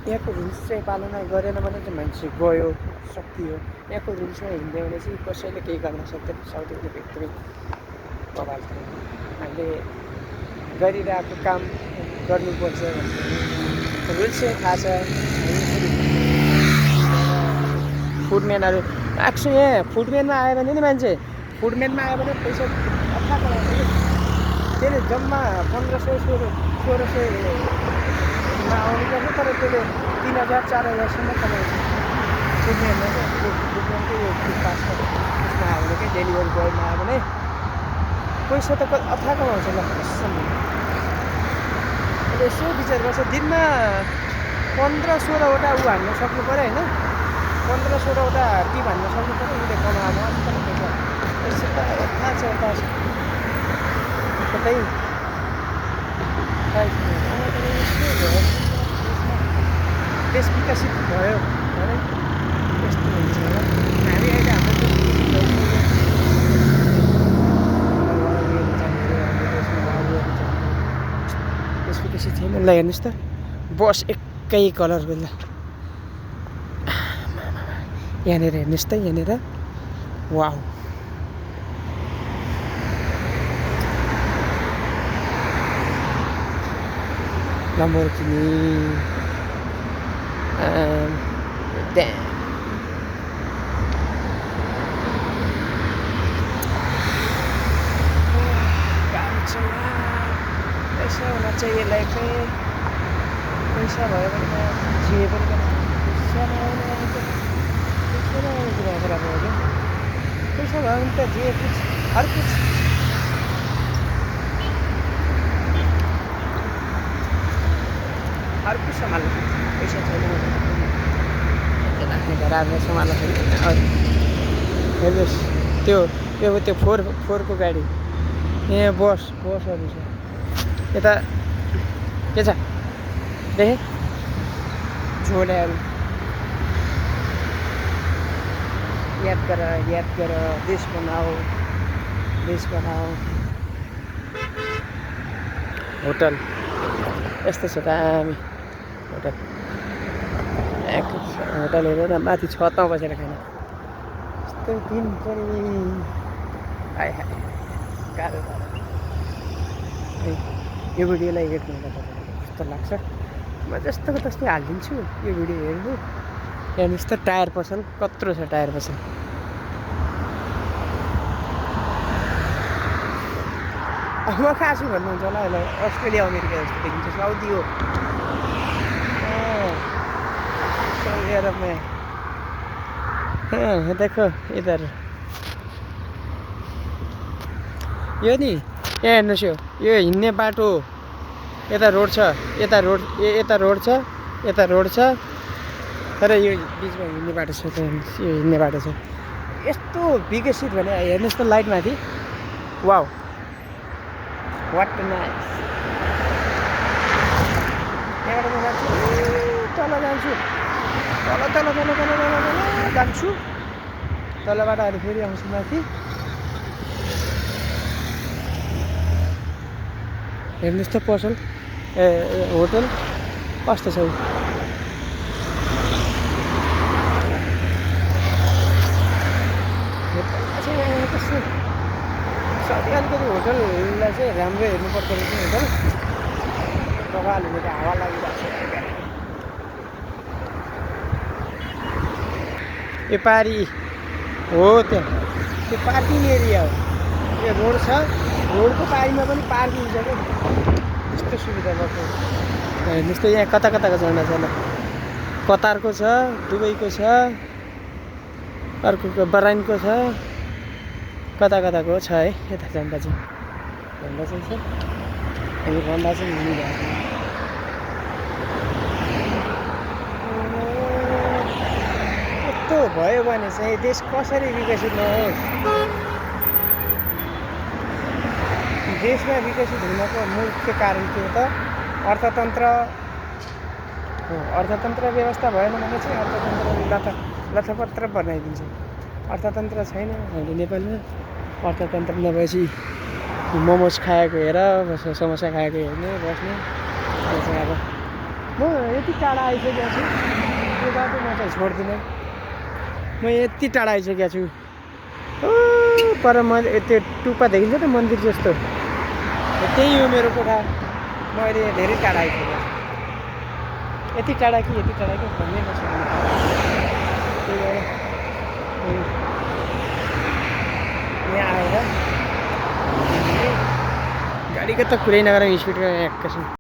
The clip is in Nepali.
यहाँको रुल्स चाहिँ पालना गरेन भने चाहिँ मान्छे गयो सकियो। यहाँको रुल्समा हिँड्यो भने चाहिँ कसैले केही गर्न सक्दैन। साउथ अफ्रिका एकदमै बवाल छ। हामीले गरिरहेको काम गर्नुपर्छ भन्ने रुल्स चाहिँ थाहा छ। फुडम्यानहरू एक्चुअली यहाँ फुडम्यानमा आयो भने नि मान्छे फुडम्यानमा आयो भने पैसा अथाह कमाउँछ कि त्यसले जम्मा 1500-1600मा आउनुपर्छ तर त्यसले 3000 4000सम्म कमाउँछ। फुडम्यानमा चाहिँ फुडम्यानको यो फुड पासमा त्यसमा आयो भने चाहिँ डेलिभरी बोयमा आयो भने पैसा त अथाह कमाउँछ ल कसम। अब यसो विचार गर्छ दिनमा 15-16वटा ऊ हान्न सक्नु पऱ्यो होइन। 15-16वटा टिप हान्न सक्नु पऱ्यो। उसले कमाएको पैसा यसो त थाहा छ यता कतै देश विकसित भयो भने यस्तो हुन्छ होला। हामी अहिले हाम्रो देश विकसित छैन। ल हेर्नुहोस् त बस एकै कलरको ल यहाँनिर हेर्नुहोस् त यहाँनिर वाउ Lamborghini damn गाडी चला पैसा होना चाहिए लाइफ में। पैसा भयो भने जे पनि पैसा नभए कुरा खराब हो क्या। पैसा भयो भने त जे कुछ हर कुछ संभाल्नु पैसा छैन राख्ने घर आफ्नो सम्हाल्न सक्दैन। हेर्नुहोस् त्यो फोरको गाडी यहाँ बसहरू छ यता के छ देखे झोलाहरू। याद गर देश बनाओ होटल यस्तो छ दामी होटल हेरेर माथि छतमा बसेर खाना यस्तो दिन पनि आए गाह्रो यो भिडियोलाई हेर्नु कस्तो लाग्छ म जस्तोको त्यस्तै हालिदिन्छु। यो भिडियो हेर्नुहोस् त टायर पसल कत्रो छ टायर पसल। म कहाँ छु भन्नुहुन्छ होला यसलाई अस्ट्रेलिया अमेरिका जस्तो देखिन्छ। साउदी हो सऊदी अरब में देखो इधर यो नि यहाँ हेर्नुहोस् यो हिँड्ने बाटो यता रोड छ यता रोड छ तर यो बिचमा हिँड्ने बाटो छ। यो हिँड्ने बाटो छ यस्तो विकसित भने हेर्नुहोस् त लाइट माथि वाउ वाट नाइस। यहाँबाट म जान्छु तल जान्छु तलबाट अहिले फेरि आउँछु माथि। हेर्नुहोस् त पसल होटल कस्तो छ। अलिकति होटललाई चाहिँ राम्रो हेर्नुपर्दो रहेछ होटल। बगालहरूले त हावा लागिरहेको छ। यो पारी हो त्यो पार्किङ एरिया हो। यो रोड छ रोडको पारीमा पनि पार्किङ छ क्या त्यस्तो सुविधा भएको। हेर्नुहोस् त यहाँ कताको झन्डा छ ल कतारको छ दुबईको छ अर्को बराइनको छ कताको छ है। यता झन्डा चाहिँ छ अनि झन्डा चाहिँ हिँडिरहेको यस्तो भयो भने चाहिँ देश कसरी विकसित नहोस्। देशमा विकसित हुनको मुख्य कारण के हो त अर्थतन्त्र व्यवस्था भएन भने चाहिँ अर्थतन्त्र लथपत्र बनाइदिन्छ। अर्थतन्त्र छैन हामीले नेपालमा। अर्थतन्त्र नभएपछि मोमोज खाएको हेर समोसा खाएको हेर्ने बस्ने। म यति टाढा आइसकेको छु यो बाटो म चाहिँ छोड्दिनँ म यति टाढा आइसकेको छु पर मैले त्यो टुप्पा देखिन्छ त मन्दिर जस्तो त्यही हो मेरो कोठा म अहिले धेरै टाढा आइसकेको छु यति टाढा कि भन्नै नसक्ने त्यही भएर यहाँ आएर गाडीको त कुरै नगरौँ स्पिडमा एकैछिन